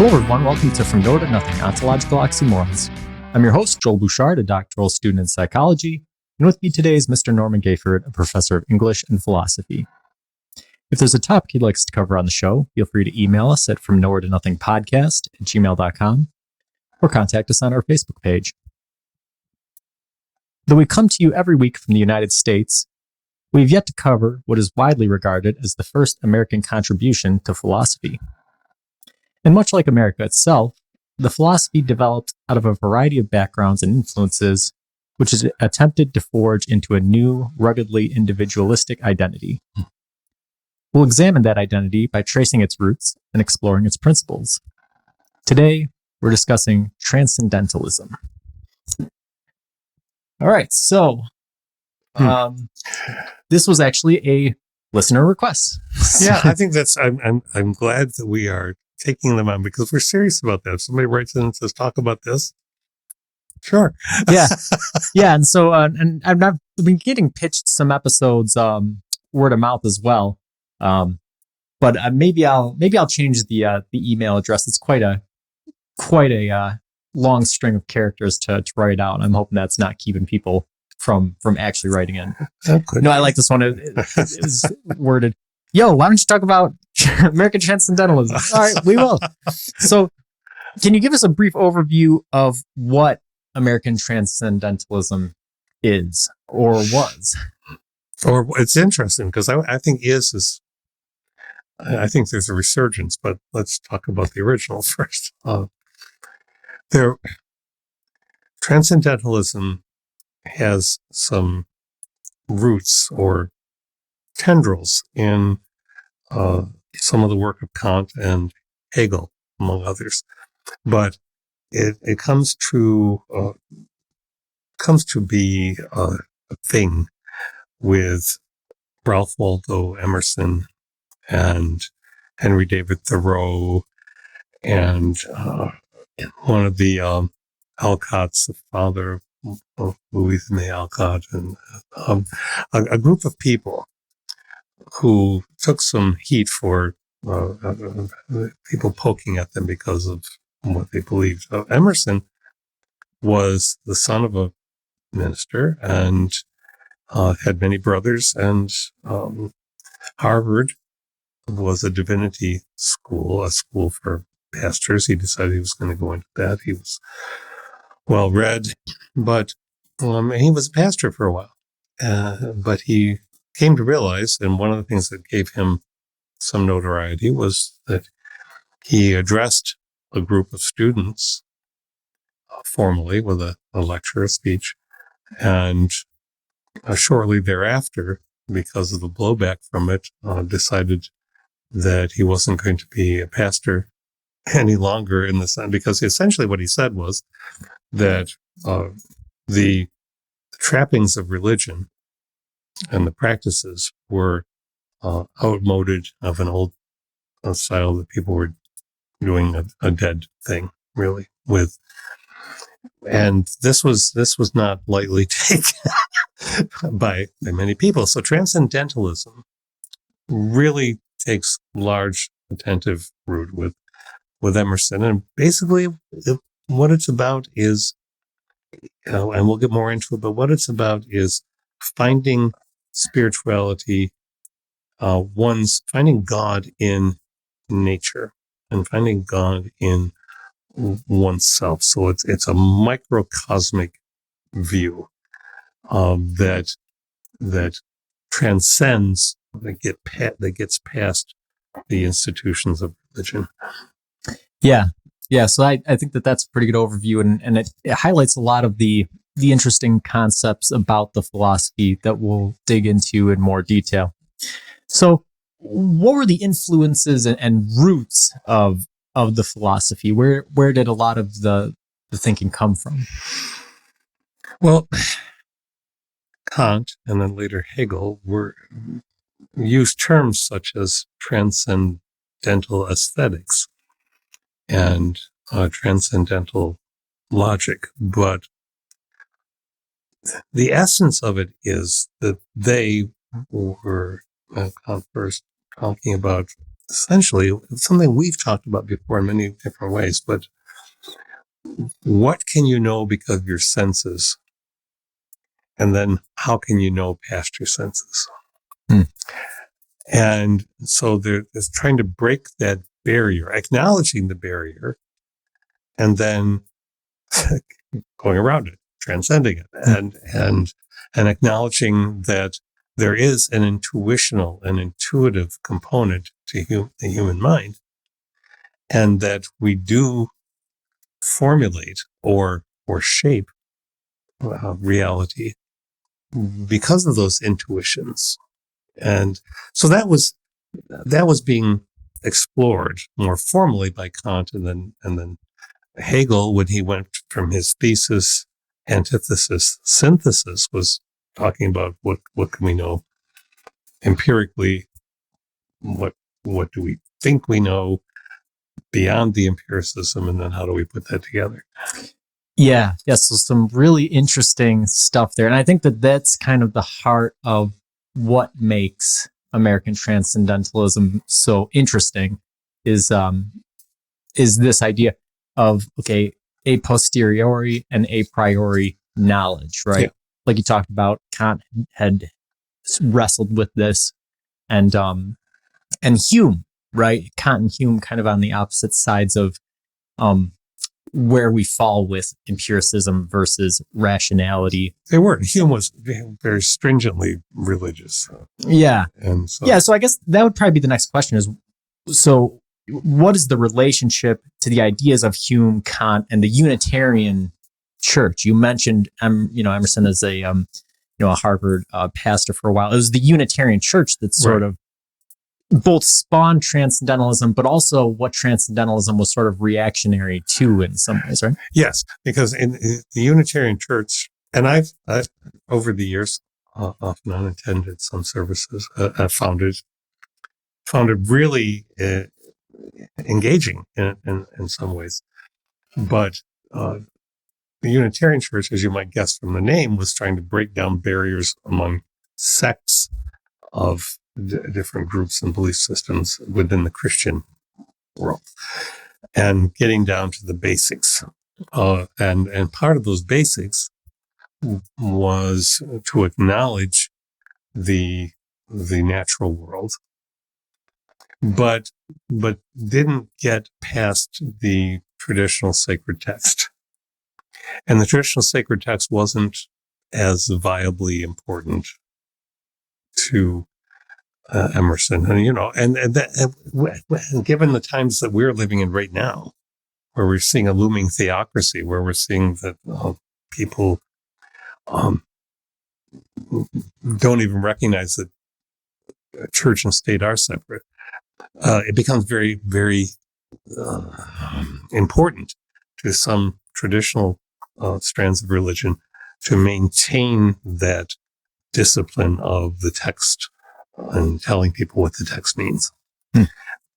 Hello, everyone. Welcome to From Nowhere to Nothing, Ontological Oxymorons. I'm your host, Joel Bouchard, a doctoral student in psychology, and with me today is Mr. Norman Gayford, a professor of English and philosophy. If there's a topic you'd like us to cover on the show, feel free to email us at fromnowheretonothingpodcast@gmail.com or contact us on our Facebook page. Though we come to you every week from the United States, we've yet to cover what is widely regarded as the first American contribution to philosophy. And much like America itself, the philosophy developed out of a variety of backgrounds and influences, which is attempted to forge into a new, ruggedly individualistic identity. We'll examine that identity by tracing its roots and exploring its principles. Today, we're discussing Transcendentalism. All right, so this was actually a listener request. Yeah, I think that's. I'm glad that we are taking them on because we're serious about that. If somebody writes in and says, "Talk about this," sure. yeah, and so and I've been getting pitched some episodes word of mouth as well. But maybe I'll change the email address. It's quite a long string of characters to write out. I'm hoping that's not keeping people from actually writing in. No, I like this one. It was worded, "Yo, why don't you talk about American Transcendentalism?" All right, we will. So, can you give us a brief overview of what American Transcendentalism is or was? Or it's interesting because I think I think there's a resurgence, but let's talk about the original first. Transcendentalism has some roots or tendrils in some of the work of Kant and Hegel, among others, but it comes to be a thing with Ralph Waldo Emerson and Henry David Thoreau and one of the Alcotts, the father of Louis and the Alcott, and a group of people who took some heat for people poking at them because of what they believed. Emerson was the son of a minister and had many brothers, and Harvard was a divinity school, a school for pastors. He decided he was going to go into that. He was well read, but he was a pastor for a while. But he came to realize, and one of the things that gave him some notoriety was that he addressed a group of students formally with a lecture, a speech, and shortly thereafter, because of the blowback from it, decided that he wasn't going to be a pastor any longer in the sense, because essentially what he said was that the trappings of religion and the practices were outmoded of an old style that people were doing a dead thing, really, with. And this was not lightly taken by many people. So Transcendentalism really takes large attentive root with Emerson, and basically what it's about is, and we'll get more into it, but what it's about is finding spirituality, finding God in nature and finding God in oneself. So it's a microcosmic view that transcends, that gets past the institutions of religion. Yeah. So I think that's a pretty good overview, and it highlights a lot of the interesting concepts about the philosophy that we'll dig into in more detail. So, what were the influences and roots of the philosophy? Where did a lot of the thinking come from? Well, Kant and then later Hegel used terms such as transcendental aesthetics and transcendental logic, but the essence of it is that they were Kant first talking about essentially something we've talked about before in many different ways, but what can you know because of your senses? And then how can you know past your senses? And so they're trying to break that barrier, acknowledging the barrier, and then going around it, transcending it, and acknowledging that there is an intuitive component to the human mind, and that we do formulate or shape reality because of those intuitions. And so that was being explored more formally by Kant, and then Hegel, when he went from his thesis, antithesis, synthesis, was talking about what can we know empirically, what do we think we know beyond the empiricism, and then how do we put that together? Yeah. So some really interesting stuff there. And I think that that's kind of the heart of what makes American Transcendentalism so interesting is this idea of, okay, a posteriori and a priori knowledge, right? Yeah. Like you talked about, Kant had wrestled with this, and Hume, right? Kant and Hume kind of on the opposite sides of where we fall with empiricism versus rationality. They were. Hume was very stringently religious. Yeah. And so, yeah. So I guess that would probably be the next question is, so what is the relationship to the ideas of Hume, Kant, and the Unitarian Church? You mentioned, Emerson as a Harvard pastor for a while. It was the Unitarian Church that sort of both spawned Transcendentalism, but also what Transcendentalism was sort of reactionary to in some ways, right? Yes, because in the Unitarian Church, and I've over the years off and on attended some services, I found it really engaging in some ways. But the Unitarian Church, as you might guess from the name, was trying to break down barriers among sects of different groups and belief systems within the Christian world, and getting down to the basics. And part of those basics was to acknowledge the natural world, but didn't get past the traditional sacred text. And the traditional sacred text wasn't as viably important to Emerson, and given the times that we're living in right now, where we're seeing a looming theocracy, where we're seeing that people don't even recognize that church and state are separate, it becomes very, very important to some traditional strands of religion to maintain that discipline of the text and telling people what the text means.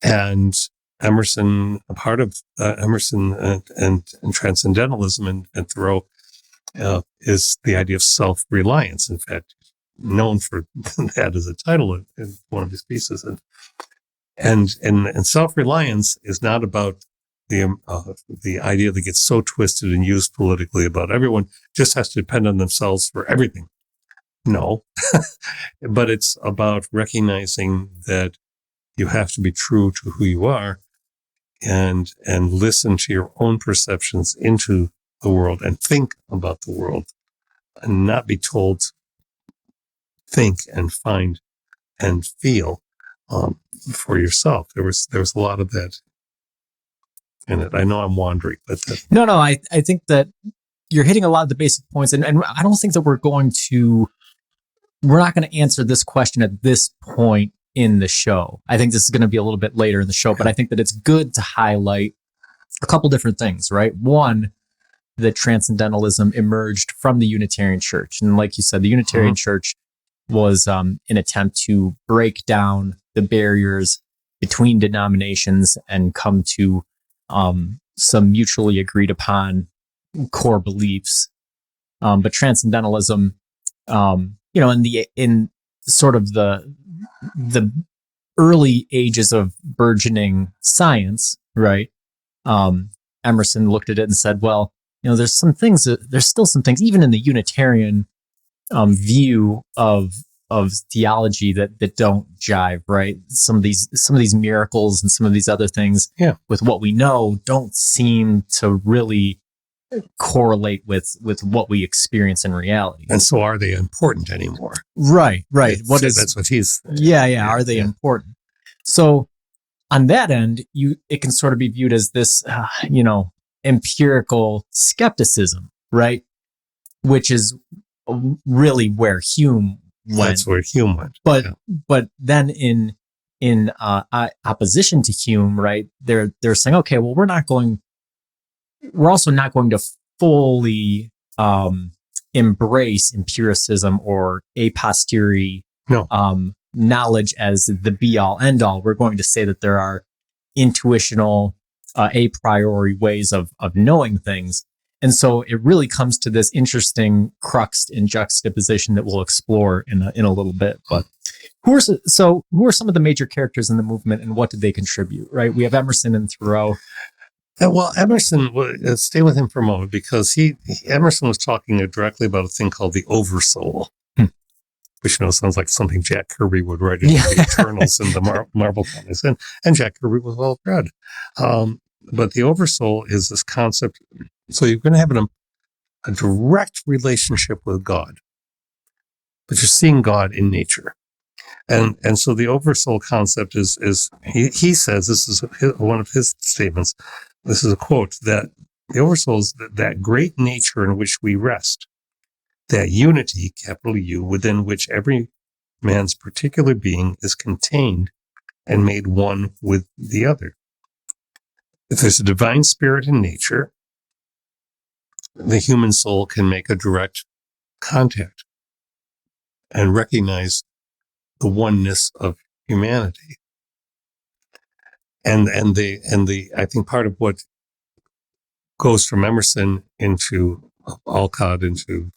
And Emerson, a part of Emerson and Transcendentalism and Thoreau is the idea of self-reliance. In fact, known for that as a title in one of his pieces. And self-reliance is not about the idea that gets so twisted and used politically about everyone just has to depend on themselves for everything. No, but it's about recognizing that you have to be true to who you are and listen to your own perceptions into the world and think about the world and not be told think and find and feel for yourself. There was a lot of that in it. I know I'm wandering, but no, I think that you're hitting a lot of the basic points, and I don't think that we're not going to answer this question at this point in the show. I think this is going to be a little bit later in the show, but I think that it's good to highlight a couple different things, right? One, that Transcendentalism emerged from the Unitarian Church. And like you said, the Unitarian Church was an attempt to break down the barriers between denominations and come to some mutually agreed upon core beliefs. But Transcendentalism, in sort of the early ages of burgeoning science, right? Emerson looked at it and said, well, there's still some things, even in the Unitarian view of theology that don't jive, right? Some of these miracles and some of these other things with what we know don't seem to really correlate with what we experience in reality. And so are they important anymore? Right. That's what he's... Are they important? So on that end, it can sort of be viewed as this, empirical skepticism, right? Which is really where Hume went. That's where Hume went. But then in opposition to Hume, right? They're saying, okay, well, we're also not going to fully embrace empiricism or a posteriori knowledge as the be all end all. We're going to say that there are intuitional, a priori ways of knowing things. And so it really comes to this interesting crux in juxtaposition that we'll explore in a little bit. But who are some of the major characters in the movement, and what did they contribute? Right, we have Emerson and Thoreau. Well, Emerson, stay with him for a moment, because Emerson was talking directly about a thing called the oversoul, which sounds like something Jack Kirby would write in the Eternals and the Marvel comics, and Jack Kirby was well read. But the oversoul is this concept. So you're going to have a direct relationship with God, but you're seeing God in nature. And so the oversoul concept is he says, this is one of his statements. This is a quote, that the oversoul is that great nature in which we rest, that unity, capital U, within which every man's particular being is contained and made one with the other. If there's a divine spirit in nature, the human soul can make a direct contact and recognize the oneness of humanity. And I think part of what goes from Emerson into Alcott, into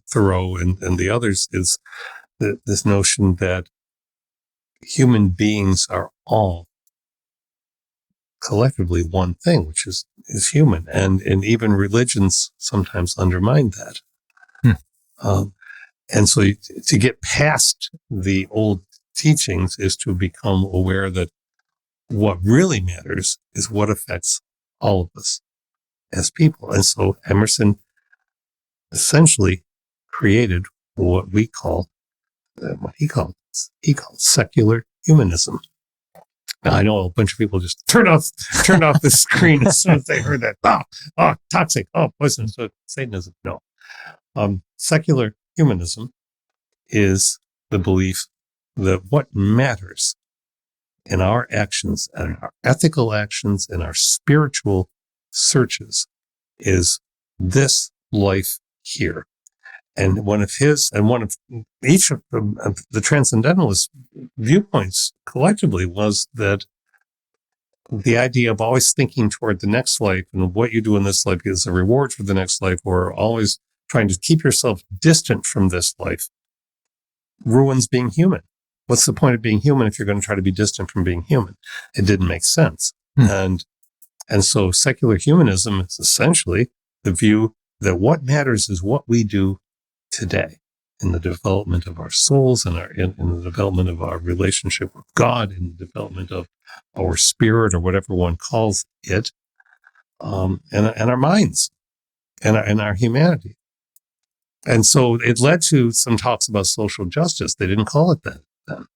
Thoreau and the others, is this notion that human beings are all collectively one thing, which is human, and even religions sometimes undermine that. And so to get past the old teachings is to become aware that what really matters is what affects all of us as people. And so Emerson essentially created what he called secular humanism. Now, I know a bunch of people just turned off the screen as soon as they heard that. Oh, toxic. Oh, poisonous. Satanism. No. Secular humanism is the belief that what matters in our actions and our ethical actions and our spiritual searches is this life here. And one of each of the Transcendentalist viewpoints collectively was that the idea of always thinking toward the next life and what you do in this life is a reward for the next life, or always trying to keep yourself distant from this life, ruins being human. What's the point of being human if you're going to try to be distant from being human? It didn't make sense. And so secular humanism is essentially the view that what matters is what we do today in the development of our souls and in the development of our relationship with God, in the development of our spirit, or whatever one calls it, and our minds and our humanity. And so it led to some talks about social justice. They didn't call it that then,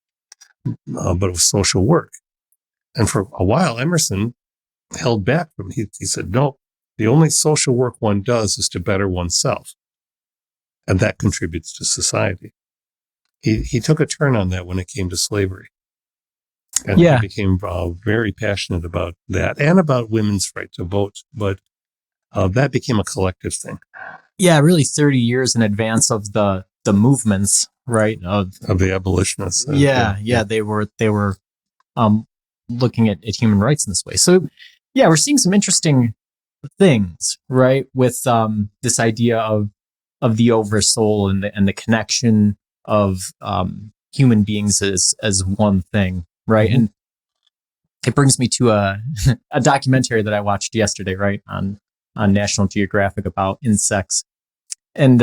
but it was social work. And for a while, Emerson held back from it. He said, no, the only social work one does is to better oneself. And that contributes to society. He took a turn on that when it came to slavery. And he became very passionate about that and about women's right to vote. But that became a collective thing. Yeah, really 30 years in advance of the movements, right? Of the abolitionists. They were looking at human rights in this way. So, yeah, we're seeing some interesting things, right? With this idea of the oversoul and the connection of human beings as one thing. right? Mhm. And it brings me to a documentary that I watched yesterday, right, on National Geographic about insects and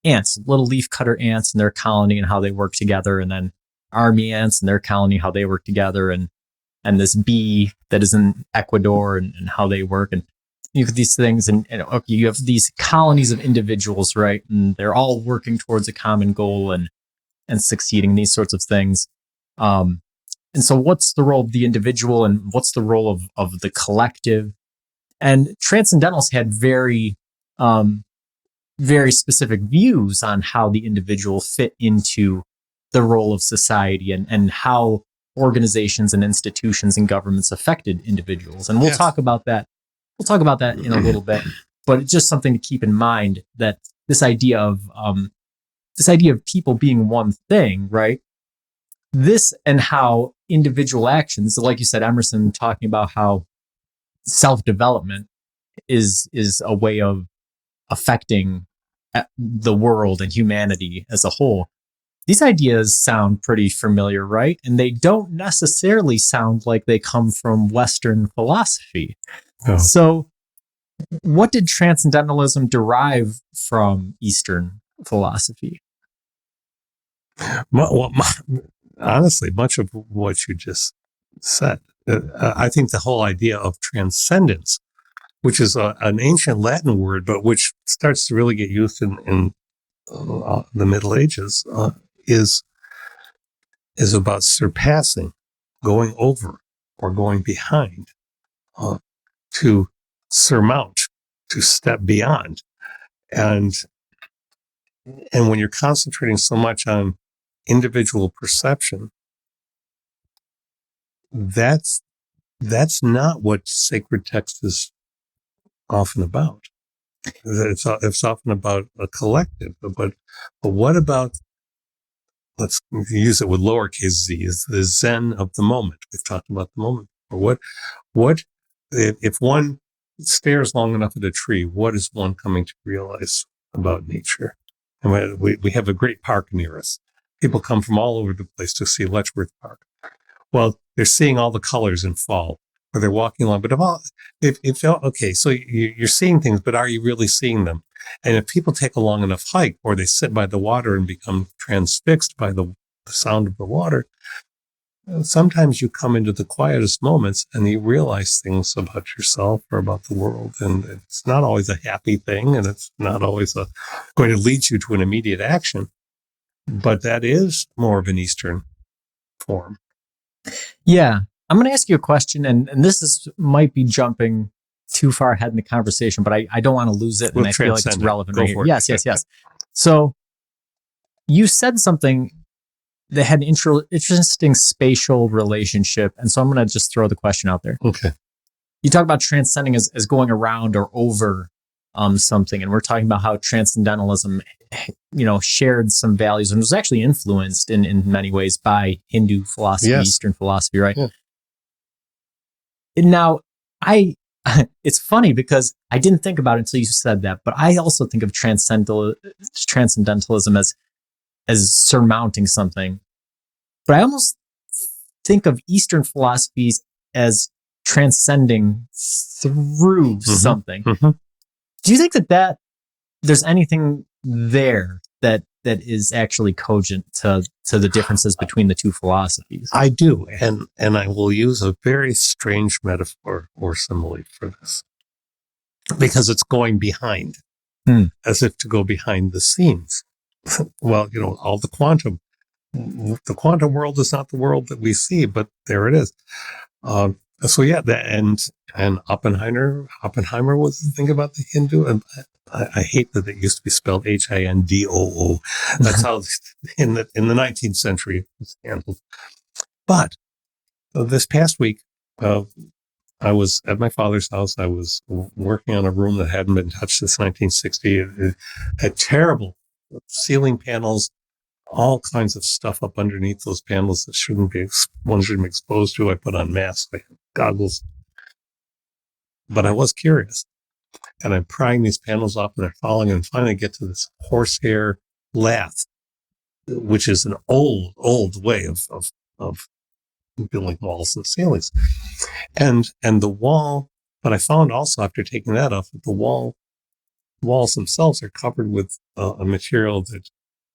ants, little leaf cutter ants and their colony and how they work together, and then army ants and their colony, how they work together, and this bee that is in Ecuador and how they work. And you have these things, and okay, you have these colonies of individuals, right? And they're all working towards a common goal and succeeding, these sorts of things. And so what's the role of the individual and what's the role of the collective? And Transcendentalists had very specific views on how the individual fit into the role of society and how organizations and institutions and governments affected individuals. And we'll Yes. talk about that. We'll talk about that in a little bit, but it's just something to keep in mind, that this idea of people being one thing, right? This and how individual actions, like you said, Emerson talking about how self-development is a way of affecting the world and humanity as a whole. These ideas sound pretty familiar, right? And they don't necessarily sound like they come from Western philosophy. Oh. So, what did Transcendentalism derive from Eastern philosophy? Honestly, much of what you just said. I think the whole idea of transcendence, which is an ancient Latin word, but which starts to really get used in the Middle Ages, is about surpassing, going over, or going behind, to surmount, to step beyond. And when you're concentrating so much on individual perception, that's not what sacred text is often about. It's often about a collective, but what about, let's use it with lowercase z, is the Zen of the moment. We've talked about the moment. Or what if one stares long enough at a tree, what is one coming to realize about nature? And we have a great park near us. People come from all over the place to see Letchworth Park. Well, they're seeing all the colors in fall, or they're walking along. But okay, so you're seeing things, but are you really seeing them? And if people take a long enough hike, or they sit by the water and become transfixed by the sound of the water, sometimes you come into the quietest moments and you realize things about yourself or about the world. And it's not always a happy thing, and it's not always going to lead you to an immediate action. But that is more of an Eastern form. Yeah, I'm going to ask you a question, and this might be jumping too far ahead in the conversation, but I don't want to lose it, and I feel like it's relevant right here. Yes. So you said something that had an interesting spatial relationship, and so I'm going to just throw the question out there. Okay. You talk about transcending as going around or over something, and we're talking about how Transcendentalism, shared some values and was actually influenced in many ways by Hindu philosophy, yes. Eastern philosophy, right? Yeah. And now, it's funny because I didn't think about it until you said that, but I also think of Transcendentalism as surmounting something. But I almost think of Eastern philosophies as transcending through something. Mm-hmm. Do you think that there's anything there that is actually cogent to the differences between the two philosophies? I do, and I will use a very strange metaphor or simile for this, because it's going behind, as if to go behind the scenes. Well, all the quantum world is not the world that we see, but there it is. So yeah, and Oppenheimer was the thing about the Hindu, and I hate that it used to be spelled Hindoo. That's how in the 19th century it was handled. But this past week, I was at my father's house. I was working on a room that hadn't been touched since 1960. It had terrible ceiling panels, all kinds of stuff up underneath those panels that one shouldn't be exposed to. I put on masks, I had goggles, but I was curious. And I'm prying these panels off, and they're falling, and finally get to this horsehair lath, which is an old way of building walls and ceilings. And the wall, but I found also after taking that off, that the walls themselves are covered with a material that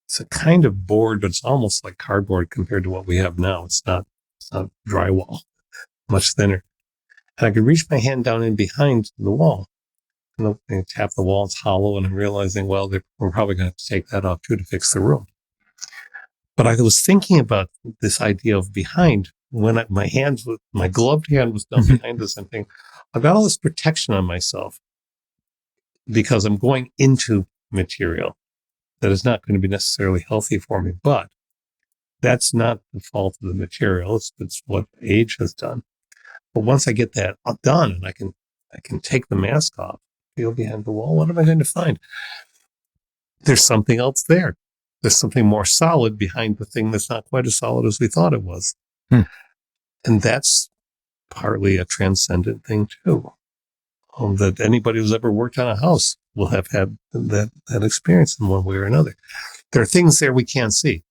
it's a kind of board, but it's almost like cardboard compared to what we have now. It's not drywall, much thinner. And I could reach my hand down in behind the wall and tap the wall. It's hollow, and I'm realizing, well, we're probably going to have to take that off too to fix the room. But I was thinking about this idea of behind when my gloved hand was done behind this. I'm thinking, I've got all this protection on myself because I'm going into material that is not going to be necessarily healthy for me. But that's not the fault of the material. It's what age has done. But once I get that done and I can take the mask off, feel behind the wall, what am I going to find? There's something else there. There's something more solid behind the thing that's not quite as solid as we thought it was. And that's partly a transcendent thing too. That anybody who's ever worked on a house will have had that experience in one way or another. There are things there we can't see.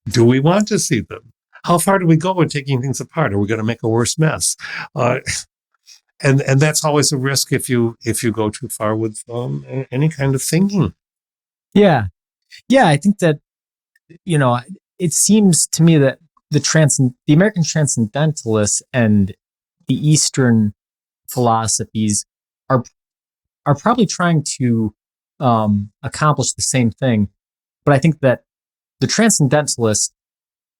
Do we want to see them? How far do we go in taking things apart? Are we going to make a worse mess? And that's always a risk if you go too far with any kind of thinking. Yeah. I think that, it seems to me that the American Transcendentalists and the Eastern philosophies are probably trying to accomplish the same thing, but I think that the Transcendentalists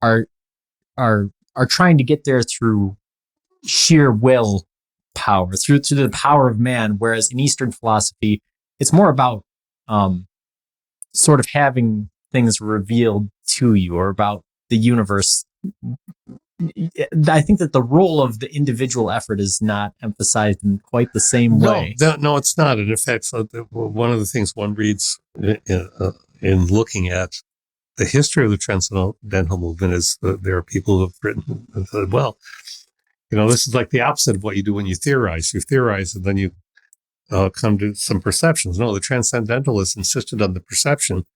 are trying to get there through sheer will power, through the power of man, whereas in Eastern philosophy, it's more about sort of having things revealed to you, or about the universe. I think that the role of the individual effort is not emphasized in quite the same way. No, it's not. And in fact, one of the things one reads in looking at the history of the Transcendental movement is that there are people who have written and said, well, this is like the opposite of what you do when you theorize. You theorize and then you come to some perceptions. No, the Transcendentalists insisted on the perception,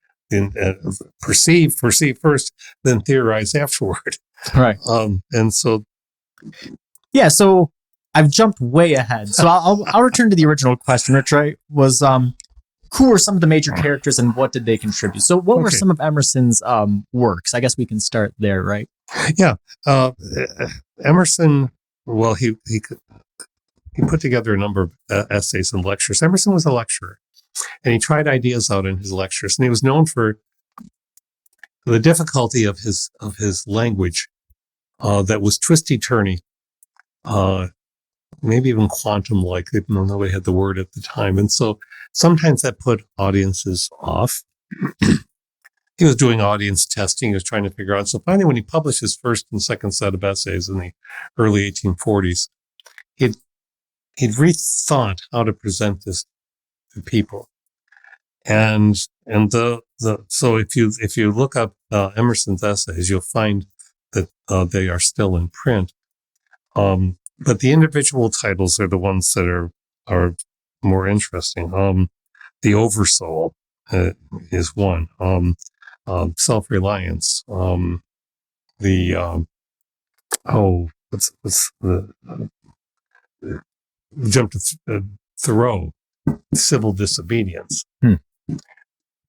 perceive first, then theorize afterward. Right. And so. Yeah, so I've jumped way ahead. So I'll return to the original question, which was who were some of the major characters and what did they contribute? So what were some of Emerson's works? I guess we can start there, right? Yeah. Emerson, well, he put together a number of essays and lectures. Emerson was a lecturer, and he tried ideas out in his lectures, and he was known for the difficulty of his language that was twisty-turny, maybe even quantum-like, even though nobody had the word at the time. And so sometimes that put audiences off. He was doing audience testing. He was trying to figure out. So finally, when he published his first and second set of essays in the early 1840s, he'd rethought how to present this to people. And so if you look up Emerson's essays, you'll find that they are still in print. But the individual titles are the ones that are more interesting. The Oversoul is one. Self-reliance. Jump to Thoreau, civil disobedience.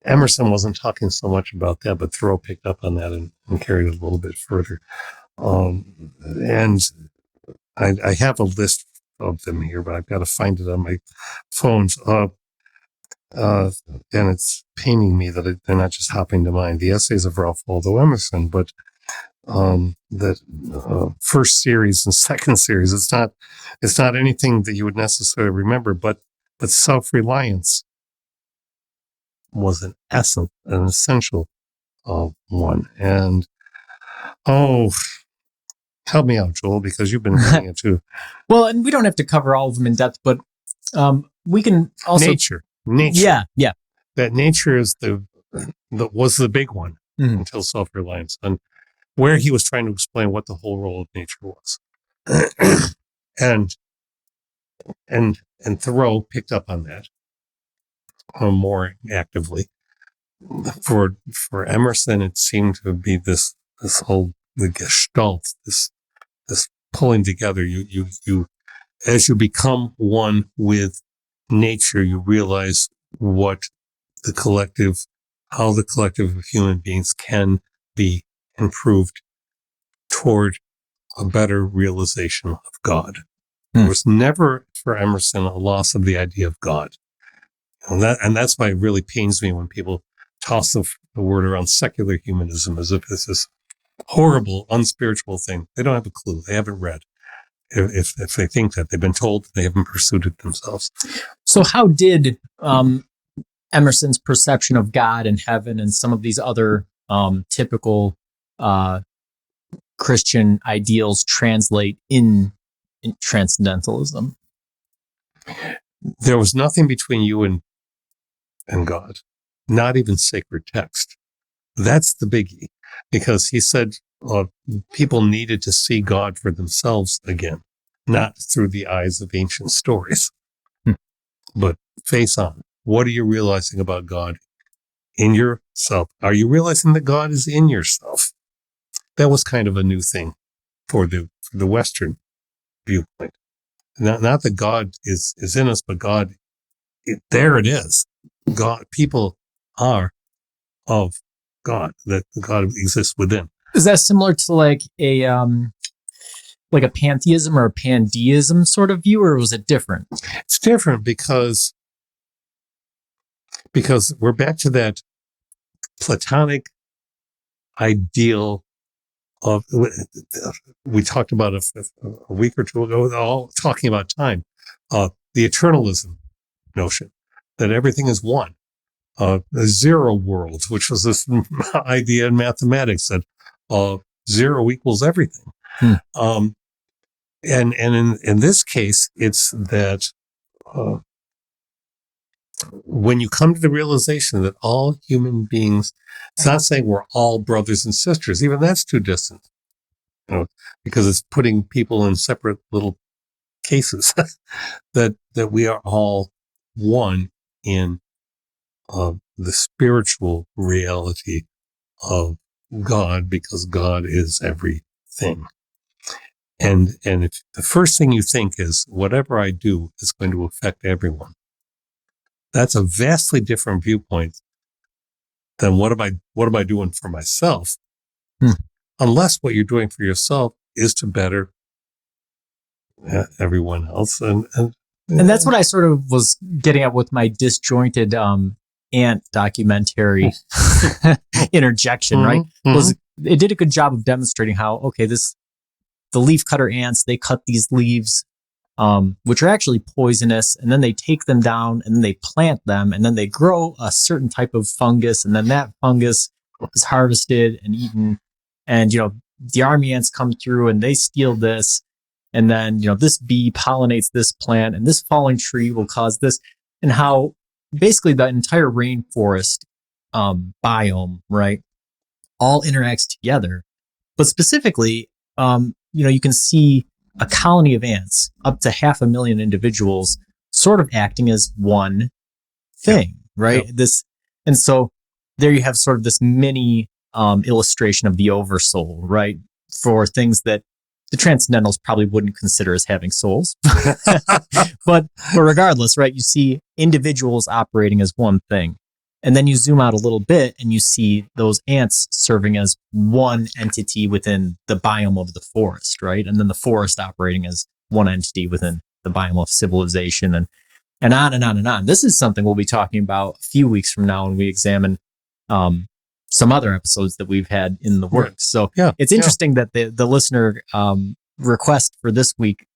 Emerson wasn't talking so much about that, but Thoreau picked up on that and carried it a little bit further. And I have a list of them here, but I've got to find it on my phones. And it's paining me that they're not just hopping to mind. The Essays of Ralph Waldo Emerson, but that first series and second series, it's not anything that you would necessarily remember, but self-reliance was an essential one. And help me out, Joel, because you've been reading it too. Well, and we don't have to cover all of them in depth, but we can also nature. Yeah. That nature is was the big one until self-reliance, and where he was trying to explain what the whole role of nature was, and Thoreau picked up on that more actively. For Emerson, it seemed to be this whole the Gestalt, this pulling together. You as you become one with nature, you realize how the collective of human beings can be improved toward a better realization of God. There was never, for Emerson, a loss of the idea of God. And that's why it really pains me when people toss the word around secular humanism as if it's this horrible, unspiritual thing. They don't have a clue. They haven't read. If they think that, they've been told, they haven't pursued it themselves. So how did Emerson's perception of God and heaven and some of these other typical Christian ideals translate in Transcendentalism? There was nothing between you and God, not even sacred text. That's the biggie, because he said people needed to see God for themselves again, not through the eyes of ancient stories, but face on. What are you realizing about God in yourself? Are you realizing that God is in yourself? That was kind of a new thing for the Western viewpoint. Not that God is in us, but God, there it is. God, people are of God, that God exists within. Is that similar to like a pantheism or a pandeism sort of view, or was it different? It's different because we're back to that Platonic ideal of, we talked about a week or two ago, all talking about time, the eternalism notion that everything is one. The zero world, which was this idea in mathematics that zero equals everything. And in this case, it's that when you come to the realization that all human beings, it's not saying we're all brothers and sisters, even that's too distant, because it's putting people in separate little cases, that we are all one in the spiritual reality of God, because God is everything. And if the first thing you think is whatever I do is going to affect everyone, that's a vastly different viewpoint than what am I doing for myself? Unless what you're doing for yourself is to better everyone else. And that's what I sort of was getting at with my disjointed ant documentary interjection, right? Was it did a good job of demonstrating how, okay, the leafcutter ants, they cut these leaves, which are actually poisonous, and then they take them down and then they plant them, and then they grow a certain type of fungus, and then that fungus is harvested and eaten. And, the army ants come through and they steal this. And then, this bee pollinates this plant, and this falling tree will cause this, and how basically the entire rainforest biome, right, all interacts together. But specifically, you can see a colony of ants, up to 500,000 individuals, sort of acting as one thing, right? And so there you have sort of this mini illustration of the oversoul, right? For things that the Transcendentals probably wouldn't consider as having souls. but regardless, right, you see individuals operating as one thing. And then you zoom out a little bit and you see those ants serving as one entity within the biome of the forest, right? And then the forest operating as one entity within the biome of civilization, and on and on and on. This is something we'll be talking about a few weeks from now when we examine some other episodes that we've had in the works. So it's interesting that the listener request for this week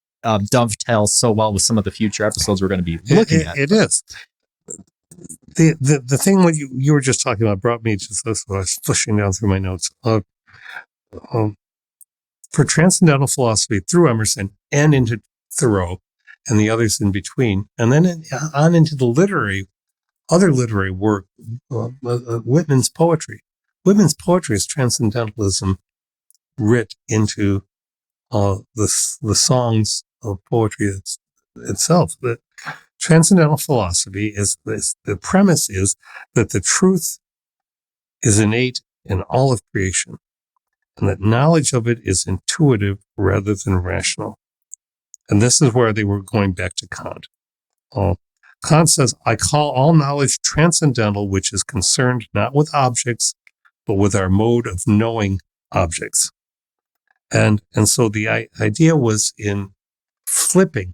dovetails so well with some of the future episodes we're going to be looking at. It is. The thing what you were just talking about brought me to this. I was flipping down through my notes. For transcendental philosophy through Emerson and into Thoreau and the others in between, and then on into the other literary work, Whitman's poetry. Whitman's poetry is transcendentalism writ into the songs of poetry itself. But transcendental philosophy is the premise is that the truth is innate in all of creation. and that knowledge of it is intuitive rather than rational. And this is where they were going back to Kant. Kant says, I call all knowledge transcendental, which is concerned not with objects, but with our mode of knowing objects. And so the idea was in flipping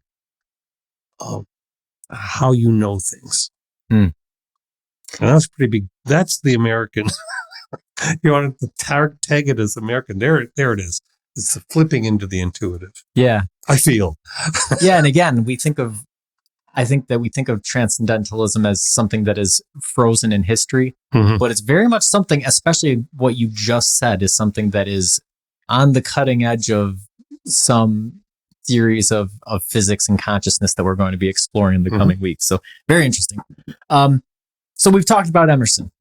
how you know things. Mm. And that's pretty big. That's the American. You want to tag it as American. There it is. It's the flipping into the intuitive. Yeah. I feel. Yeah. And again, I think that we think of transcendentalism as something that is frozen in history, but it's very much something, especially what you just said, is something that is on the cutting edge of some theories of physics and consciousness that we're going to be exploring in the coming weeks. So very interesting. So we've talked about Emerson.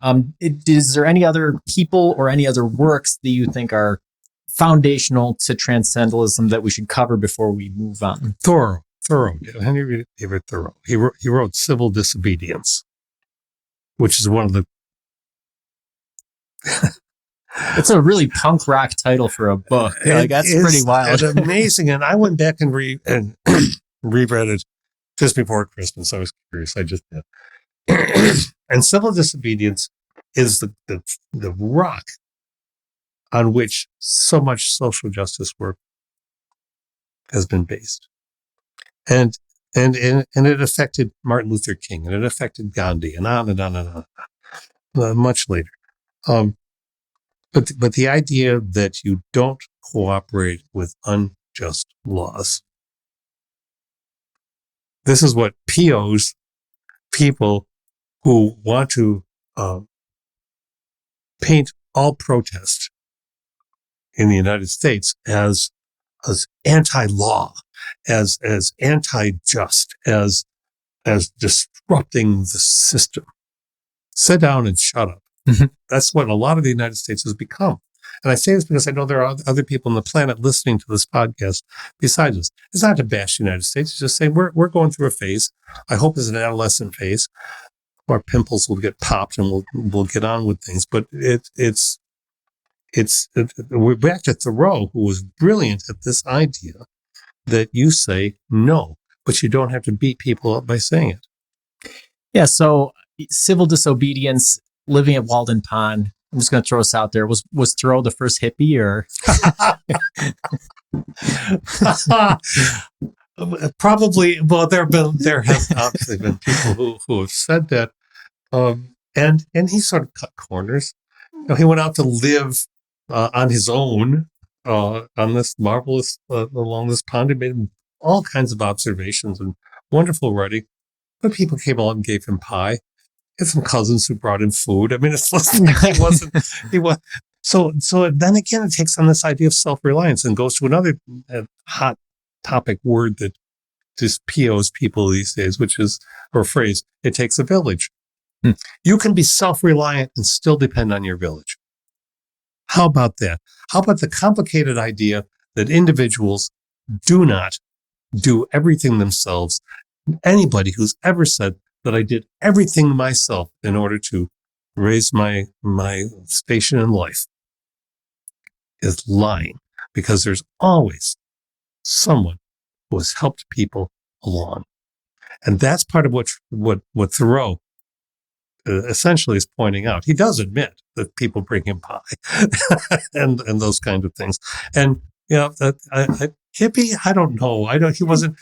Is there any other people or any other works that you think are foundational to transcendentalism that we should cover before we move on? Thoreau, Henry David Thoreau. He wrote Civil Disobedience, which is one of the. It's a really punk rock title for a book. Like, that's pretty wild. It's amazing. And I went back and reread it just before Christmas. I was curious. I just did. And Civil Disobedience is the rock on which so much social justice work has been based. And it affected Martin Luther King, and it affected Gandhi, and on and on and on, much later. But the idea that you don't cooperate with unjust laws. This is what POs, people who want to paint all protest in the United States as anti-law, as anti-just, as disrupting the system. Sit down and shut up. That's what a lot of the United States has become. And I say this because I know there are other people on the planet listening to this podcast besides us. It's not to bash the United States. It's just saying we're going through a phase. I hope it's an adolescent phase. Our pimples will get popped and we'll get on with things. But we're back to Thoreau, who was brilliant at this idea that you say no, but you don't have to beat people up by saying it. Yeah. So civil disobedience, living at Walden Pond. I'm just going to throw this out there. Was Thoreau the first hippie, or? Probably. Well, there have obviously been people who have said that, and he sort of cut corners. He went out to live on his own on this marvelous along this pond. He made all kinds of observations and wonderful writing. But people came along and gave him pie. He had some cousins who brought him food. I mean, it's he was. So then again, it takes on this idea of self-reliance and goes to another hot topic word that just POs people these days, which is, or phrase, it takes a village. You can be self-reliant and still depend on your village. How about that? How about the complicated idea that individuals do not do everything themselves? Anybody who's ever said that I did everything myself in order to raise my station in life is lying, because there's always someone who has helped people along. And that's part of what Thoreau essentially is pointing out. He does admit that people bring him pie and those kinds of things. And, you know, hippie, I don't know. He wasn't.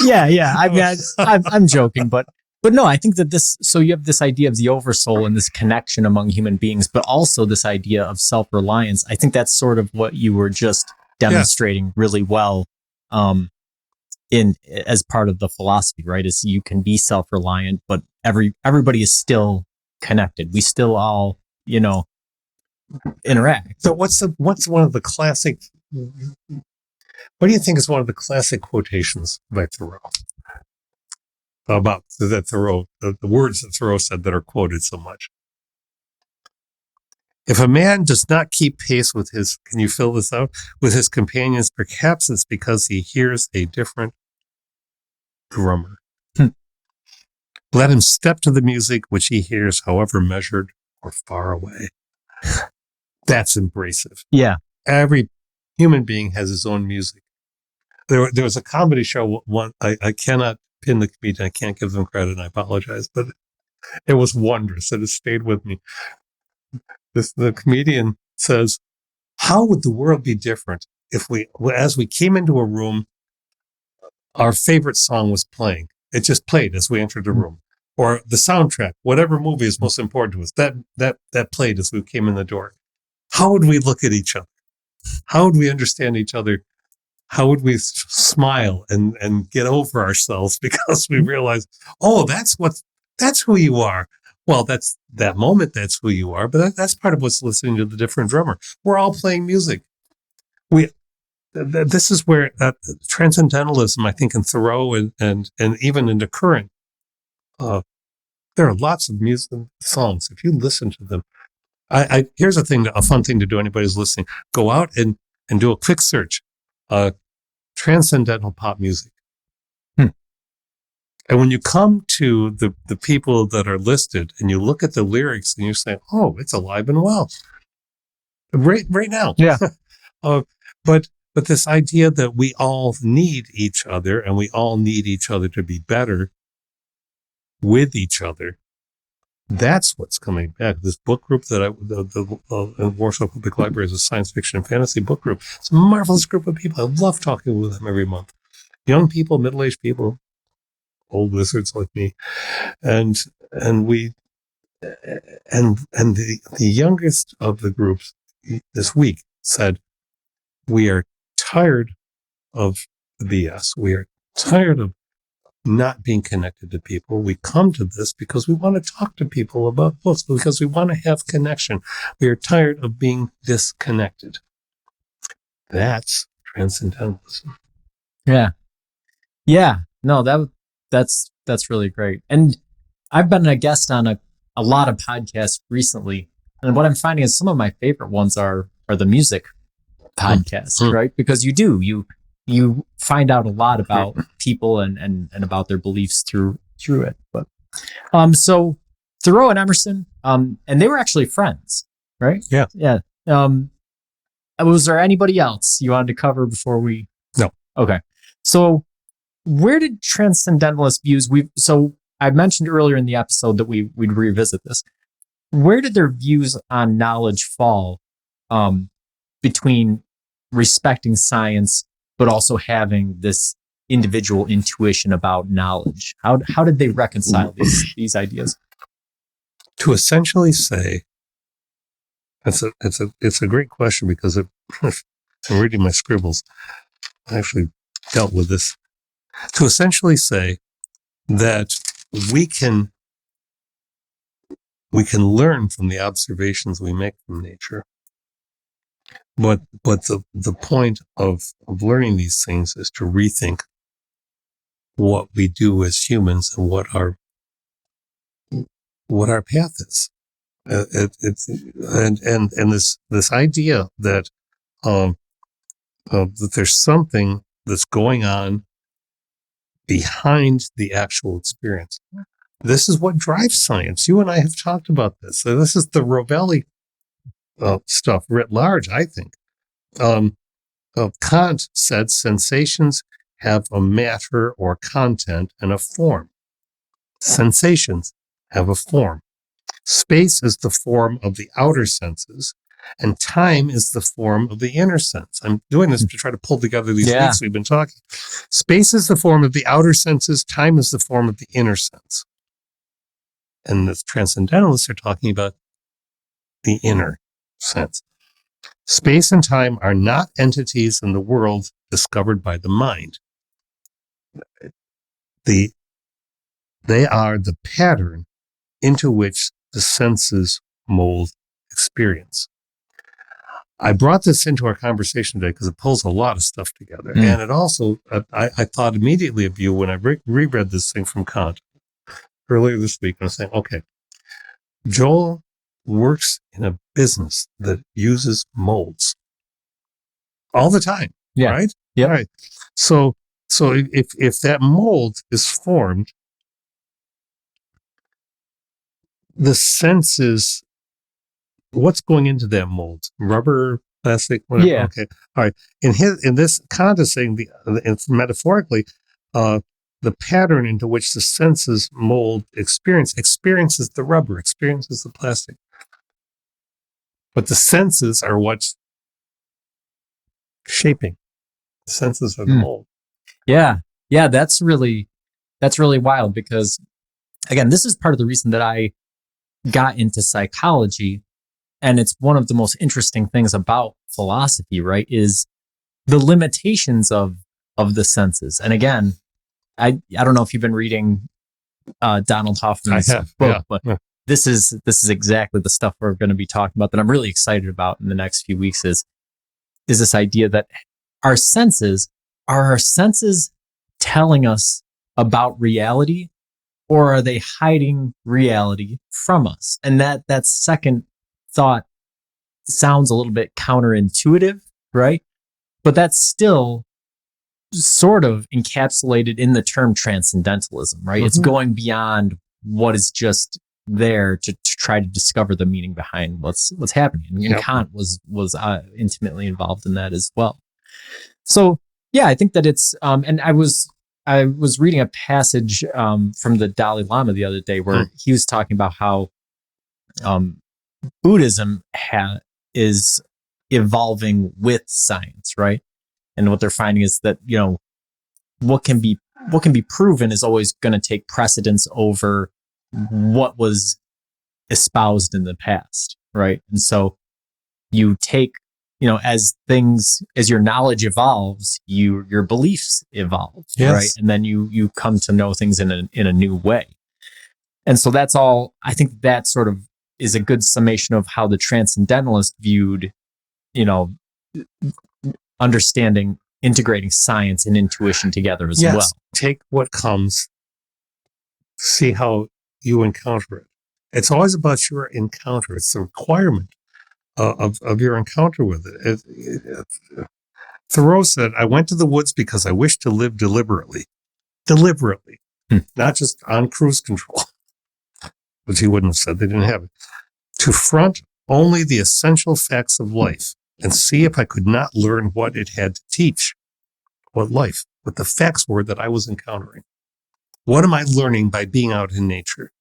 Yeah. I mean, I'm joking, but no, I think that so you have this idea of the oversoul and this connection among human beings, but also this idea of self-reliance. I think that's sort of what you were just demonstrating really well, as part of the philosophy, right? Is you can be self-reliant, but everybody is still connected. We still all, interact. So what's one of the classic, what do you think is one of the classic quotations by Thoreau? About that Thoreau, the words that Thoreau said that are quoted so much. If a man does not keep pace with can you fill this out? With his companions, perhaps it's because he hears a different drummer. Let him step to the music which he hears, however measured or far away. That's embracive. Yeah. Every human being has his own music. There was a comedy show. One, I cannot pin the comedian. I can't give them credit, and I apologize, but it was wondrous, and it stayed with me. The comedian says, "How would the world be different if as we came into a room, our favorite song was playing? It just played as we entered the room, or the soundtrack, whatever movie is most important to us, that played as we came in the door. How would we look at each other? How would we understand each other? How would we smile and get over ourselves because we realize, oh, that's who you are. Well, that's that moment. That's who you are. But that's part of what's listening to the different drummer. We're all playing music. This is where transcendentalism, I think, in Thoreau and even in the current, there are lots of music songs. If you listen to them, here's a fun thing to do. Anybody's listening, go out and do a quick search. Transcendental pop music. And when you come to the people that are listed and you look at the lyrics and you say, oh, it's alive and well. Right now. Yeah. But this idea that we all need each other and we all need each other to be better with each other. That's what's coming back. This book group that in Warsaw Public Library is a science fiction and fantasy book group. It's a marvelous group of people. I love talking with them every month. Young people, middle-aged people, old wizards like me, and the youngest of the groups this week said, "We are tired of the BS. We are tired of not being connected to people. We come to this because we want to talk to people about books, because we want to have connection. We are tired of being disconnected." That's transcendentalism. Yeah. No, that's really great. And I've been a guest on a lot of podcasts recently. And what I'm finding is some of my favorite ones are the music podcasts, right? Because you find out a lot about people and about their beliefs through it. But so Thoreau and Emerson, and they were actually friends, right? Yeah. Yeah. Was there anybody else you wanted to cover before we? No. Okay. So where did transcendentalist views so I mentioned earlier in the episode that we'd revisit this. Where did their views on knowledge fall between respecting science but also having this individual intuition about knowledge? How did they reconcile these ideas? To essentially say, it's a great question, because I'm reading my scribbles. I actually dealt with this. To essentially say that we can learn from the observations we make from nature. But the point of learning these things is to rethink what we do as humans and what our path is. And this idea that that there's something that's going on behind the actual experience. This is what drives science. You and I have talked about this. So this is the Rovelli stuff writ large, I think. Kant said sensations have a matter or content and a form. Sensations have a form. Space is the form of the outer senses, and time is the form of the inner sense. I'm doing this to try to pull together these weeks we've been talking. Space is the form of the outer senses. Time is the form of the inner sense. And the transcendentalists are talking about the inner sense. Space and time are not entities in the world discovered by the mind. They are the pattern into which the senses mold experience. I brought this into our conversation today because it pulls a lot of stuff together. And it also, I thought immediately of you when I reread this thing from Kant earlier this week. And I was saying, okay, Joel works in a business that uses molds all the time, right? Yeah. Right. So if that mold is formed, the senses what's going into that mold? Rubber, plastic, whatever. Yeah. Okay. All right. In this context, saying metaphorically, the pattern into which the senses mold experiences the rubber, experiences the plastic. But the senses are what's shaping. The senses are the mold. Yeah. Yeah. That's really wild because, again, this is part of the reason that I got into psychology. And it's one of the most interesting things about philosophy, right? Is the limitations of the senses. And again, I don't know if you've been reading Donald Hoffman's book, but this is exactly the stuff we're going to be talking about that I'm really excited about in the next few weeks is this idea that our senses telling us about reality, or are they hiding reality from us? And that second thought sounds a little bit counterintuitive, right? But that's still sort of encapsulated in the term transcendentalism, right? Mm-hmm. It's going beyond what is just there to try to discover the meaning behind what's happening. And Kant was intimately involved in that as well. So yeah, I think that it's and I was reading a passage from the Dalai Lama the other day where he was talking about how Buddhism is evolving with science, right? And what they're finding is that, what can be proven is always going to take precedence over what was espoused in the past, right? And so you take, as your knowledge evolves, your beliefs evolve, right? And then you come to know things in a new way. And so that's all. I think that sort of is a good summation of how the transcendentalist viewed, integrating science and intuition together as well. Take what comes, see how you encounter it. It's always about your encounter. It's the requirement of your encounter with it. Thoreau said, "I went to the woods because I wished to live deliberately, not just on cruise control," which he wouldn't have said. They didn't have it. "To front only the essential facts of life and see if I could not learn what it had to teach." What the facts were that I was encountering. What am I learning by being out in nature?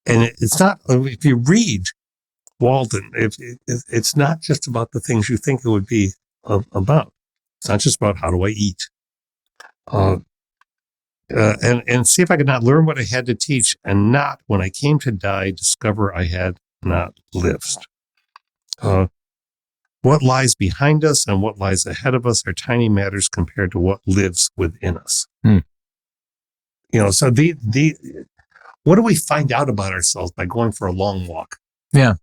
And it's not, if you read Walden, it's not just about the things you think it would be about. It's not just about how do I eat. And see if I could not learn what I had to teach and not, when I came to die, discover I had not lived. What lies behind us and what lies ahead of us are tiny matters compared to what lives within us. So what do we find out about ourselves by going for a long walk? Yeah.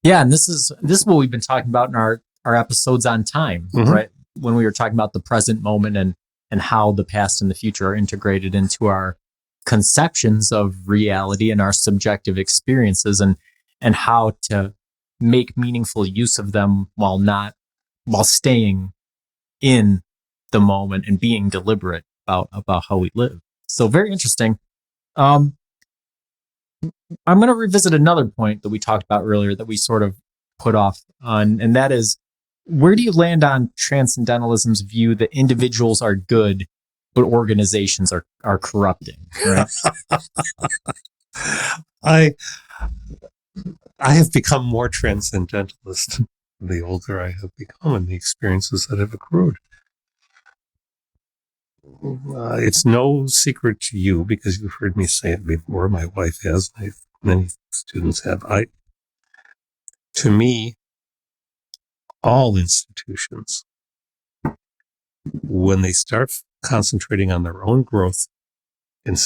Yeah. And this is what we've been talking about in our episodes on time, right? When we were talking about the present moment and how the past and the future are integrated into our conceptions of reality and our subjective experiences and how to make meaningful use of them while staying in the moment and being deliberate about how we live. So very interesting. I'm going to revisit another point that we talked about earlier that we sort of put off on, and that is, where do you land on transcendentalism's view that individuals are good, but organizations are corrupting, right? I have become more transcendentalist the older I have become and the experiences that have accrued. It's no secret to you, because you've heard me say it before. My wife has, many students have. To me, all institutions, when they start concentrating on their own growth and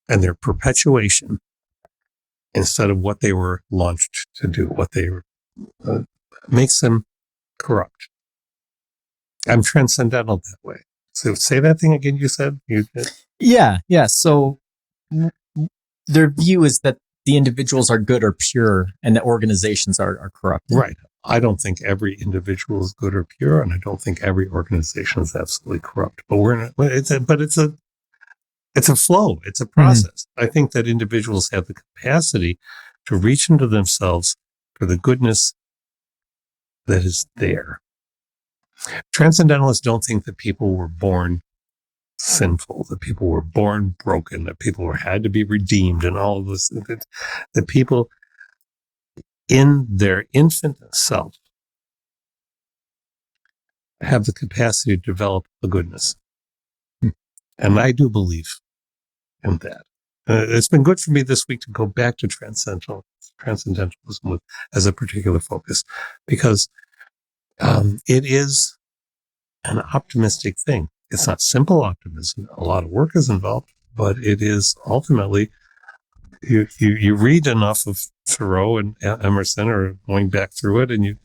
their perpetuation, instead of what they were launched to do, what they were, makes them corrupt. I'm transcendental that way. So say that thing again you said. You did? Yeah. So their view is that the individuals are good or pure and that organizations are corrupt. Right. I don't think every individual is good or pure, and I don't think every organization is absolutely corrupt. But it's a flow. It's a process. I think that individuals have the capacity to reach into themselves for the goodness that is there. Transcendentalists don't think that people were born sinful, that people were born broken, that people had to be redeemed, and all of this. That people in their infant self have the capacity to develop a goodness. And I do believe in that. It's been good for me this week to go back to Transcendentalism as a particular focus, because it is an optimistic thing. It's not simple optimism. A lot of work is involved, but it is ultimately, you read enough of Thoreau and Emerson, or going back through it, and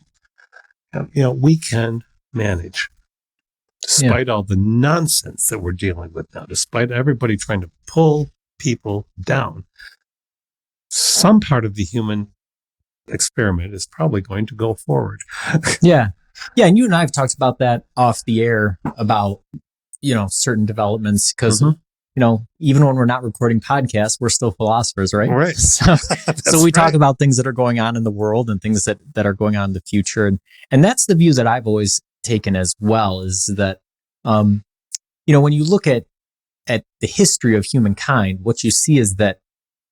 we can manage, despite all the nonsense that we're dealing with now, despite everybody trying to pull people down. Some part of the human experiment is probably going to go forward. Yeah. And you and I have talked about that off the air, about, certain developments, because, even when we're not recording podcasts, we're still philosophers, right? Right. So we talk about things that are going on in the world and things that are going on in the future. And that's the view that I've always taken as well, is that, when you look at the history of humankind, what you see is that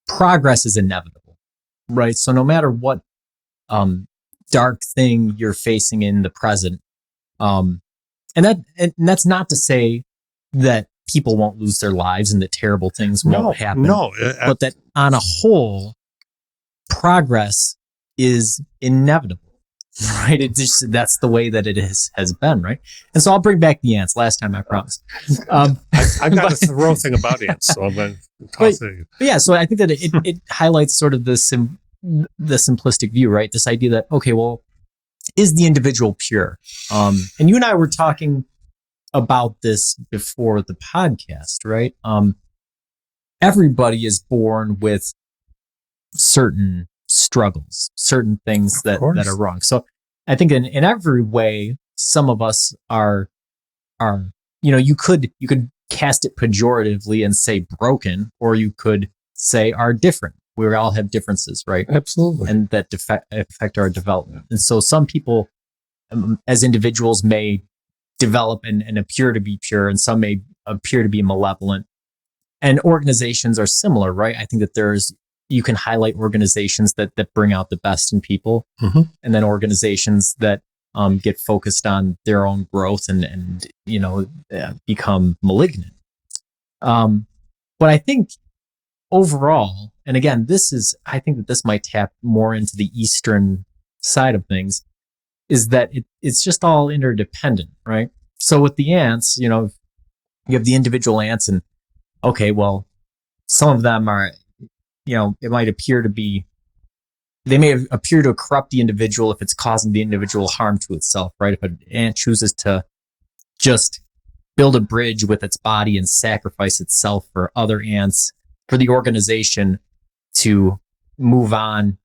progress is inevitable, right? So no matter what dark thing you're facing in the present, and that's not to say that people won't lose their lives and that terrible things won't happen. No, but that on a whole, progress is inevitable. Right. That's the way that it has been. Right. And so I'll bring back the ants. Last time, I promised. I've got a Thoreau thing about ants, so I'm going to toss it. Yeah. So I think that it highlights sort of the simplistic view, right? This idea that, okay, well, is the individual pure? And you and I were talking about this before the podcast, right? Everybody is born with certain struggles, certain things that are wrong. So I think in every way, some of us are, you could cast it pejoratively and say broken, or you could say are different. We all have differences, right? Absolutely. And that affect our development. And so some people, as individuals, may develop and appear to be pure, and some may appear to be malevolent. And organizations are similar, right? I think that you can highlight organizations that bring out the best in people, and then organizations that get focused on their own growth and become malignant. But I think overall, and again, I think that this might tap more into the Eastern side of things, is that it's just all interdependent, right? So with the ants, you have the individual ants, and okay, well, some of them are, it might appear to be, they may appear to corrupt the individual if it's causing the individual harm to itself, right? If an ant chooses to just build a bridge with its body and sacrifice itself for other ants, for the organization to move on.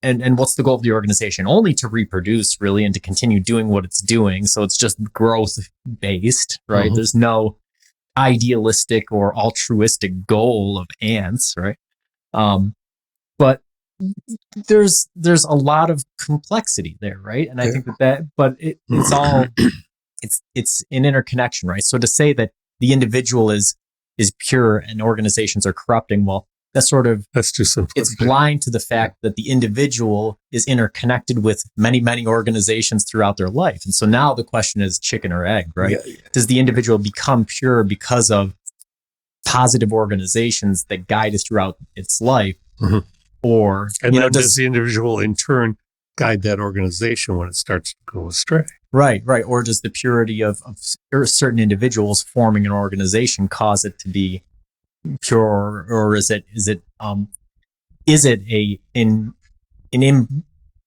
And what's the goal of the organization? Only to reproduce, really, and to continue doing what it's doing. So it's just growth based, right? There's no idealistic or altruistic goal of ants, right? But there's a lot of complexity there, right? And I think but it's all it's an interconnection, right? So to say that the individual is pure and organizations are corrupting, well, that's too simple. It's blind to the fact that the individual is interconnected with many, many organizations throughout their life. And so now the question is chicken or egg, right? Yeah. Does the individual become pure because of positive organizations that guide it throughout its life? Or, does the individual in turn guide that organization when it starts to go astray? Right. Or does the purity of certain individuals forming an organization cause it to be pure, or is it an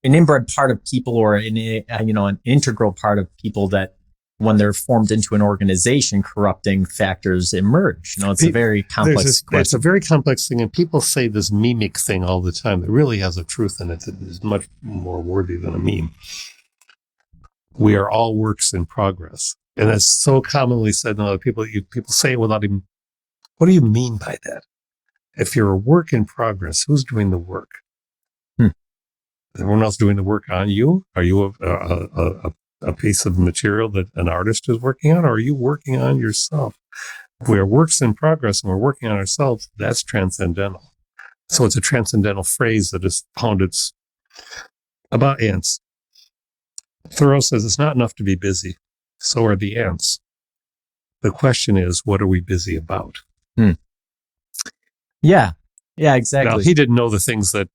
inbred part of people, or an integral part of people that, when they're formed into an organization, corrupting factors emerge? It's a very complex question. It's a very complex thing, and people say this mimic thing all the time that really has a truth in it that is much more worthy than a meme. We are all works in progress, and that's so commonly said. And other people say it without even. What do you mean by that? If you're a work in progress, who's doing the work? everyone else doing the work on you? Are you a piece of material that an artist is working on, or are you working on yourself? If we are works in progress and we're working on ourselves, that's transcendental. So it's a transcendental phrase that has found its about ants. Thoreau says it's not enough to be busy. So are the ants. The question is, what are we busy about? Yeah, exactly. Now, he didn't know the things that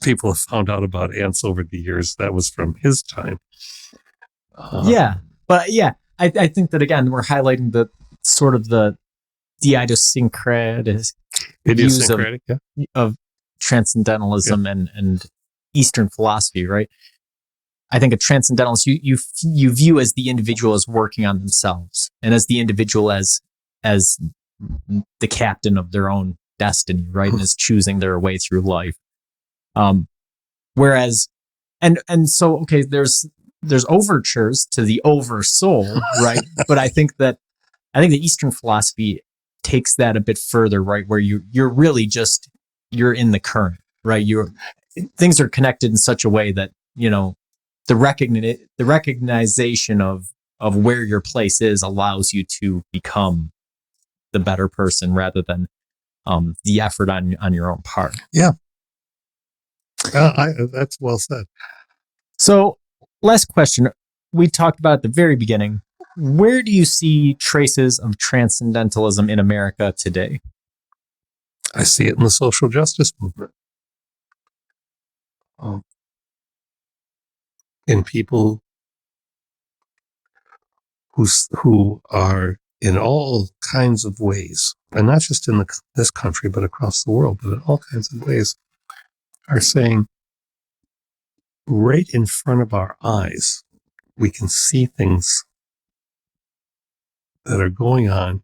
people have found out about ants over the years. That was from his time. I think that, again, we're highlighting the sort of the idiosyncratic views of transcendentalism and Eastern philosophy, right? I think a transcendentalist, you view as the individual as working on themselves, and as the individual as the captain of their own destiny, right? And is choosing their way through life. Whereas, so, okay, there's overtures to the oversoul, right? But I think the Eastern philosophy takes that a bit further, right? Where you're really just, you're in the current, right? Things are connected in such a way that, the recognition of where your place is allows you to become the better person rather than the effort on your own part. Yeah. That's well said. So, last question. We talked about at the very beginning, where do you see traces of transcendentalism in America today? I see it in the social justice movement. In people who are in all kinds of ways, and not just in this country, but across the world, but in all kinds of ways, are saying, right in front of our eyes, we can see things that are going on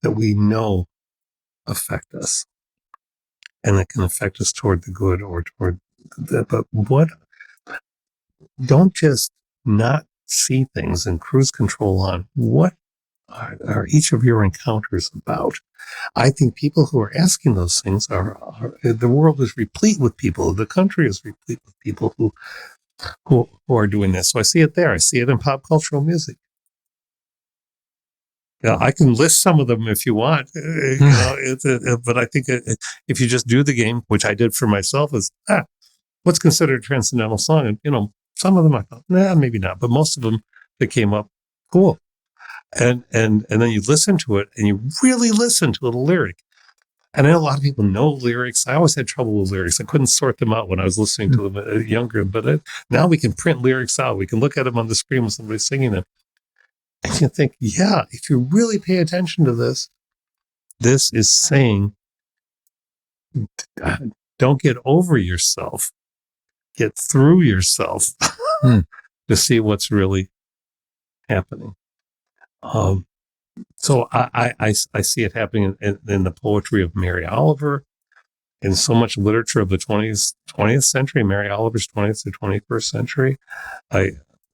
that we know affect us, and that can affect us toward the good or toward the, but don't just not see things and cruise control on. What are each of your encounters about? I think people who are asking those things are the world is replete with people. The country is replete with people who are doing this. So I see it there. I see it in pop cultural music. Yeah, I can list some of them if you want, but I think if you just do the game, which I did for myself, is what's considered a transcendental song? And, some of them I thought, maybe not, but most of them that came up, cool. And then you listen to it and you really listen to the lyric. And I know a lot of people know lyrics. I always had trouble with lyrics. I couldn't sort them out when I was listening to them younger, but now we can print lyrics out. We can look at them on the screen when somebody's singing them. And you think, yeah, if you really pay attention to this is saying, don't get over yourself, get through yourself to see what's really happening. So I see it happening in the poetry of Mary Oliver, in so much literature of the 20th century, Mary Oliver's 20th to 21st century. I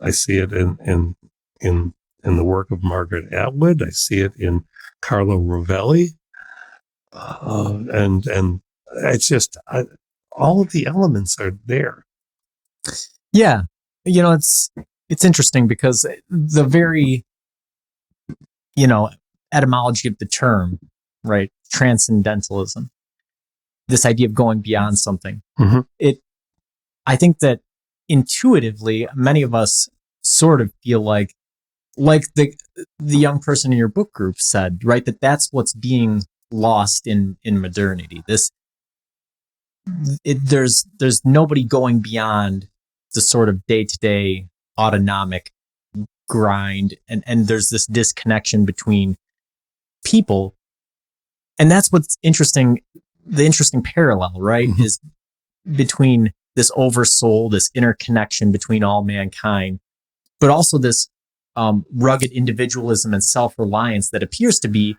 see it in the work of Margaret Atwood. I see it in Carlo Rovelli, and it's just all of the elements are there. Yeah, it's interesting because the very etymology of the term, right? Transcendentalism, this idea of going beyond something. Mm-hmm. I think that intuitively, many of us sort of feel like the young person in your book group said, right? That's what's being lost in modernity. There's nobody going beyond the sort of day-to-day autonomic grind, and there's this disconnection between people, and that's what's interesting. The interesting parallel, right, is between this oversoul, this interconnection between all mankind, but also this rugged individualism and self-reliance that appears to be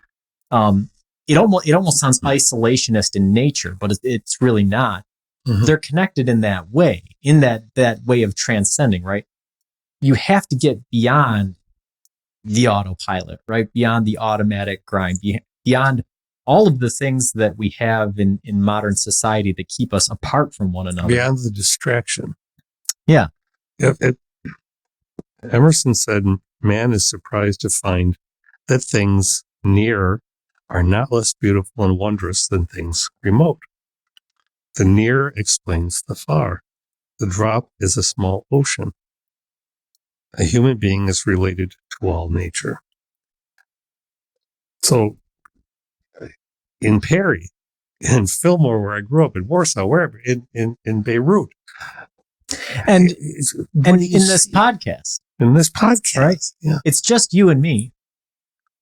it almost sounds isolationist in nature, but it's really not. They're connected in that way, that way of transcending, right? You have to get beyond the autopilot, right? Beyond the automatic grind, beyond all of the things that we have in modern society that keep us apart from one another. Beyond the distraction. Yeah. Emerson said, man is surprised to find that things near are not less beautiful and wondrous than things remote. The near explains the far. The drop is a small ocean. A human being is related to all nature. So in Perry, in Fillmore, where I grew up, in Warsaw, wherever, in Beirut. And in this podcast. In this podcast. Right? Yeah. It's just you and me.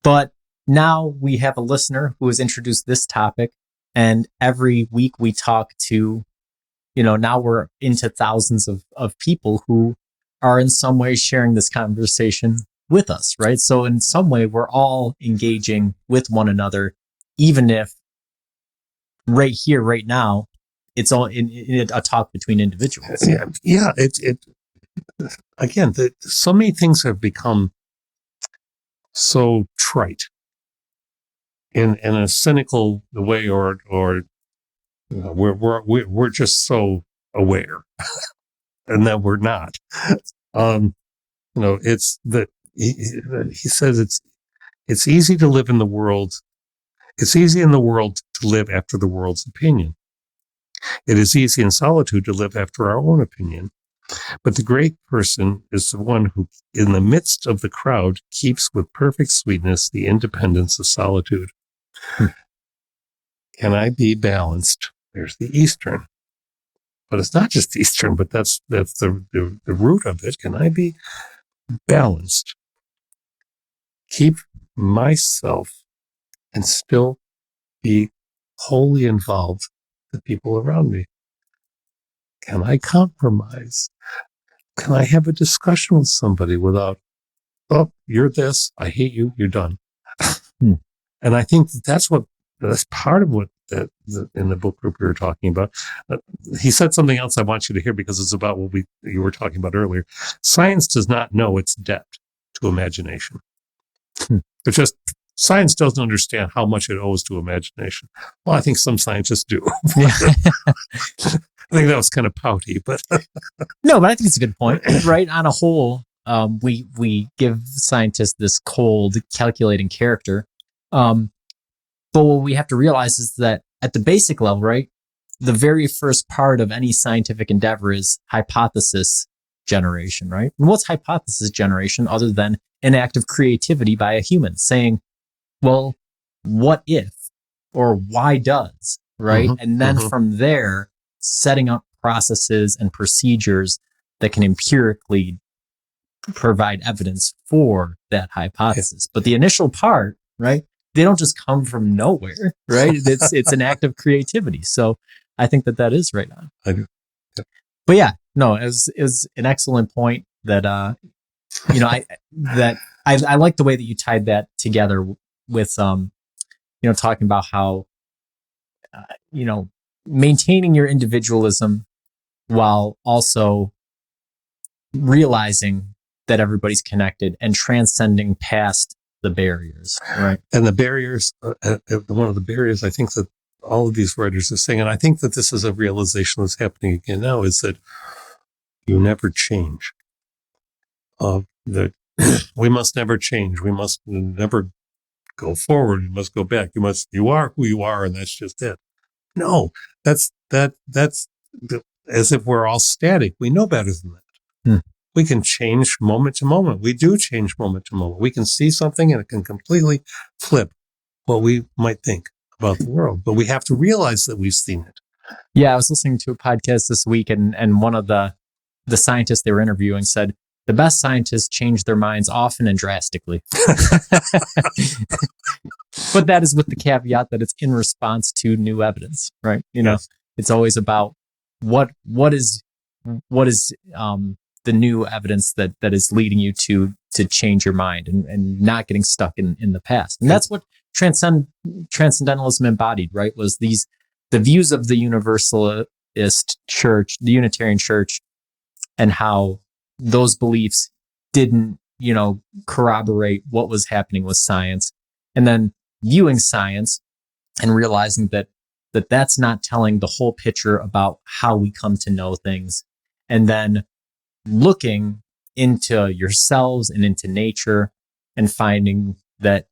But now we have a listener who has introduced this topic. And every week we talk to, now we're into thousands of people who are in some way sharing this conversation with us, right? So in some way, we're all engaging with one another, even if right here, right now, it's all in a talk between individuals. Yeah. Again, so many things have become so trite in a cynical way, or we're just so aware, and that we're not. It's that he says it's easy to live in the world. It's easy in the world to live after the world's opinion. It is easy in solitude to live after our own opinion. But the great person is the one who, in the midst of the crowd, keeps with perfect sweetness the independence of solitude. Can I be balanced? There's the Eastern. But it's not just Eastern, but that's the root of it. Can I be balanced? Keep myself and still be wholly involved with the people around me. Can I compromise? Can I have a discussion with somebody without, oh, you're this, I hate you, you're done. And I think that's part of what in the book group we were talking about. He said something else I want you to hear, because it's about what you were talking about earlier. Science does not know its debt to imagination. It's just, science doesn't understand how much it owes to imagination. Well, I think some scientists do. I think that was kind of pouty, but no, but I think it's a good point, right? On a whole, we give scientists this cold, calculating character. But what we have to realize is that at the basic level, right, the very first part of any scientific endeavor is hypothesis generation, right? And what's hypothesis generation other than an act of creativity by a human saying, well, what if, or why does, right? And then from there, setting up processes and procedures that can empirically provide evidence for that hypothesis. But the initial part, right, they don't just come from nowhere, right? It's an act of creativity. So I think that is right on. I do. Yeah. But yeah, no, it was an excellent point that, I like the way that you tied that together with, talking about how, maintaining your individualism while also realizing that everybody's connected and transcending past the barriers, right? And the barriers, one of the barriers I think that all of these writers are saying, and I think that this is a realization that's happening again now, is that you never change. That we must never change. We must never go forward. We must go back. You are who you are, and that's just it. No, that's as if we're all static. We know better than that. We can change moment to moment. We do change moment to moment. We can see something and it can completely flip what we might think about the world, but we have to realize that we've seen it. Yeah, I was listening to a podcast this week, and one of the scientists they were interviewing said the best scientists change their minds often and drastically. But that is with the caveat that it's in response to new evidence, right? Yes. It's always about what is the new evidence that is leading you to change your mind and not getting stuck in the past. And that's what Transcendentalism embodied, right? Was the views of the Universalist church, the Unitarian church, and how those beliefs didn't, corroborate what was happening with science. And then viewing science and realizing that that's not telling the whole picture about how we come to know things. And then looking into yourselves and into nature and finding that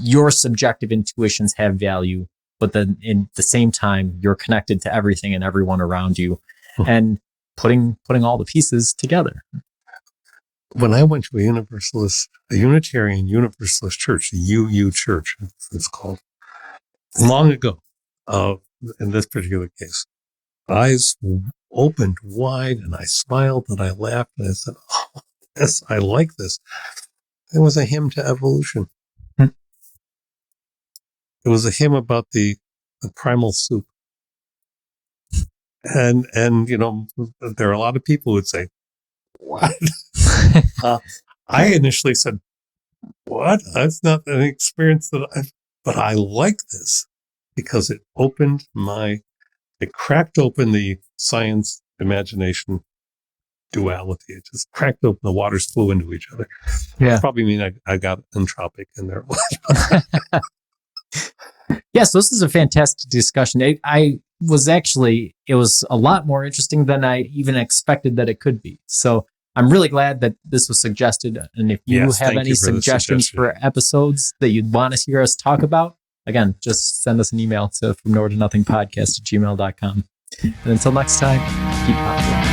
your subjective intuitions have value, but then in the same time, you're connected to everything and everyone around you, and putting all the pieces together. When I went to a Unitarian Universalist church, the UU church, it's called, long ago, in this particular case, eyes opened wide, and I smiled and I laughed and I said, "Oh, yes, I like this." It was a hymn to evolution. It was a hymn about the primal soup. And there are a lot of people who would say, "What?" I initially said, "What? That's not an experience but I like this because it cracked open the science imagination duality. It just cracked open, the waters flew into each other." Yeah. Probably mean I got entropic in there. Yes, this is a fantastic discussion. It was a lot more interesting than I even expected that it could be. So I'm really glad that this was suggested. And if you have any suggestions for episodes that you'd want to hear us talk about, again, just send us an email to fromnowheretonothingpodcast@gmail.com. And until next time, keep positive.